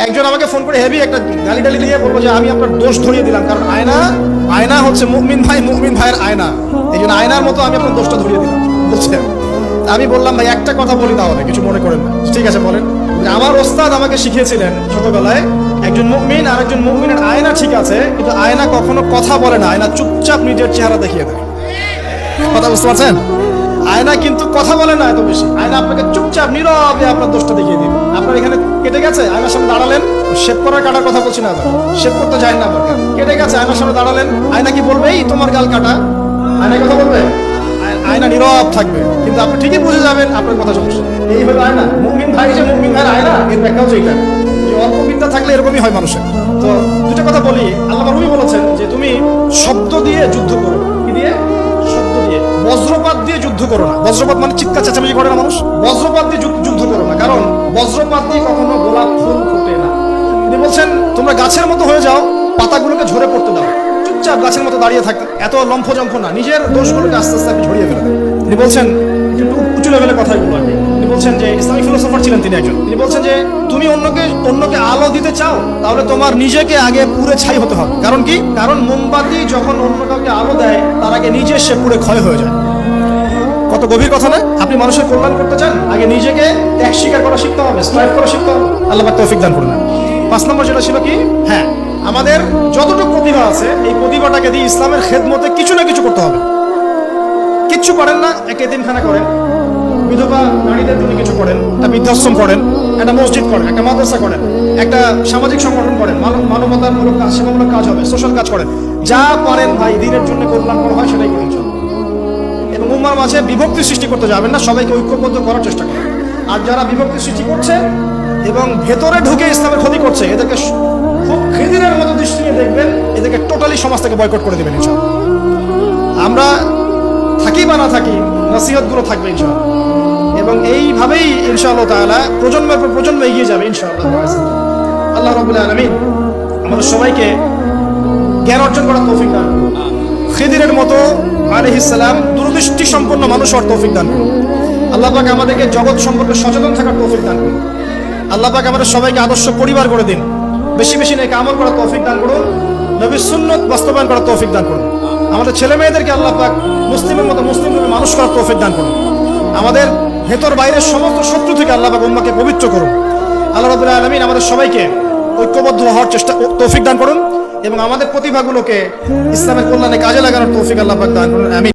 একজন আমাকে ফোন করে হেভি একটা গালি টালি দিয়ে বলবো যে আমি আপনার দোষ ধরিয়ে দিলাম, কারণ আয়না হচ্ছে মুমিন ভাইয়ের আয়না, এই জন্য আয়নার মতো আমি আপনার দোষটা ধরিয়ে দিলাম বলছেন। আমি বললাম ভাই একটা কথা বলি, তাহলে কিছু মনে করেন না। ঠিক আছে বলেন। আমার ওস্তাদ আমাকে শিখিয়েছিলেন ছোটবেলায়, একজন মুমিন আর একজন মুমিনের আয়না ঠিক আছে, কিন্তু আয়না কখনো কথা বলে না, আয়না চুপচাপ নিজের চেহারা দেখিয়ে দেয়। কথা বুঝতে পারছেন? আয়না কিন্তু কথা বলে না এত বেশি, আয়না আপনাকে চুপচাপ নীরবে আপনার দোষটা দেখিয়ে দিবে। আপনার এখানে কেটে গেছে, আয়নার সামনে দাঁড়ালেন, শেভ করার কাটার কথা বলছি না, শেভ করতে যায় না, আপনার কেটে গেছে, আয়নার সামনে দাঁড়ালেন, আয়না কি বলবে এই তোমার গাল কাটা? আয়না কথা বলবে? আয়না নীরব থাকবে, কিন্তু আপনি ঠিকই বুঝে যাবেন আপনার কথা সমস্যা। এই হলো আয়না। মুমিন ভাই যে মুমিন ভাইয়ের আয়না, এর ব্যাখ্যা হচ্ছে এটা, যে অল্প বিদ্যা থাকলে এরকমই হয় মানুষের। তো দুটো কথা বলি, আল্লাহ রবি বলেছেন যে তুমি শব্দ দিয়ে যুদ্ধ করো। কি দিয়ে? শব্দ দিয়ে। বজ্রপাত দিয়ে যুদ্ধ করো না। বজ্রপাত মানে চিৎকার চেঁচামেচি করে না মানুষ, বজ্রপাত দিয়ে যুদ্ধ করো না, কারণ বজ্রপাত দিয়ে কখনো গোলাপ ফুল ফোটে না। তিনি বলছেন তোমরা গাছের মতো হয়ে যাও, পাতাগুলোকে ঝরে পড়তে দাও, চুপচাপ গাছের মতো দাঁড়িয়ে থাকতে, এত লম্ফজম্ফ না, নিজের দোষগুলোকে আস্তে আস্তে আপনি ঝরিয়ে ফেলে দেন। তিনি বলছেন একটু উঁচু লেভেলের কথাগুলো আর কি। তিনি বলছেন যে ইসলামিক ফিলোসফার ছিলেন তিনি একজন। তিনি বলছেন যে তুমি অন্যকে আলো দিতে চাও, তাহলে তোমার নিজেকে আগে পুড়ে ছাই হতে হবে। কারণ কি? কারণ মোমবাতি যখন অন্য কাউকে আলো দেয়, তার আগে নিজে সে পুড়ে ক্ষয় হয়ে যায়। কত গভীর কথা না? আপনি মানুষের কল্যাণ করতে চান, আগে নিজেকে ত্যাগ স্বীকার করা শিখতে হবে, স্ট্রাইভ করা শিখতে হবে। আল্লাহ পাক তৌফিক দান করুন। 5 নম্বর যেটা ছিল কি, হ্যাঁ, আমাদের যতটুকু প্রতিভা আছে এই প্রতিভাটাকে দিয়ে ইসলামের খেদমতে কিছু না কিছু করতে হবে। কিচ্ছু করেন না, একটা এতিমখানা করেন, বিধবা নারীদের জন্য কিছু করেন, একটা বৃদ্ধাশ্রম করেন, একটা মসজিদ করেন, একটা মাদ্রাসা করেন, একটা সামাজিক সংগঠন করেন, মানবতামূলক কাজ, সেবামূলক কাজ হবে, সোশ্যাল কাজ করেন, যা পারেন ভাই, দিনের জন্য কল্যাণ করা হয় সেটাই করেন। এবং উম্মার মাঝে বিভক্তি সৃষ্টি করতে যাবেন না, সবাইকে ঐক্যবদ্ধ করার চেষ্টা করেন। আর যারা বিভক্তি সৃষ্টি করছে এবং ভেতরে ঢুকে ইসলামের ক্ষতি করছে, এদেরকে খুব খিদিরের মতো দৃষ্টি নিয়ে দেখবেন, এদেরকে টোটালি সমাজ থেকে বয়কট করে দেবেন ইনশাআল্লাহ। আমরা থাকি বা না থাকি, নসিহতগুলো থাকবে ইনশাআল্লাহ, এবং এইভাবেই ইনশাআল্লাহ তাআলা প্রজন্মের পর প্রজন্ম এগিয়ে যাবে ইনশাআল্লাহ। আল্লাহ রাব্বুল আলামিন আমাদের সবাইকে জ্ঞান অর্জন করার তৌফিক দান করুন। খিদিরের মতো আলাইহিস সালাম দূরদৃষ্টি সম্পন্ন মানুষ হওয়ার তৌফিক দান করুন। আল্লাহ পাক আমাদেরকে জগৎ সম্পর্কে সচেতন থাকার তৌফিক দান করুন। আল্লাহ পাক আমাদের সবাইকে আদর্শ পরিবার করে দিন, বেশি বেশি নেক আমল করার তৌফিক দান করুন, নবীর সুন্নাত বাস্তবায়ন করার তৌফিক দান করুন। আমাদের ছেলে মেয়েদেরকে আল্লাহ পাক মুসলিমের মতো মুসলিম রূপে মানুষ করার তৌফিক দান করুন। আমাদের ভেতর বাইরের সমস্ত শত্রু থেকে আল্লাহ পাক উম্মাহকে পবিত্র করুন। আল্লাহ রাব্বুল আলামিন আমাদের সবাইকে ঐক্যবদ্ধ হওয়ার তৌফিক দান করুন, এবং আমাদের প্রতিভাগুলোকে ইসলামের কল্যাণে কাজে লাগানোর তৌফিক আল্লাহ পাক দান করুন। আমিন।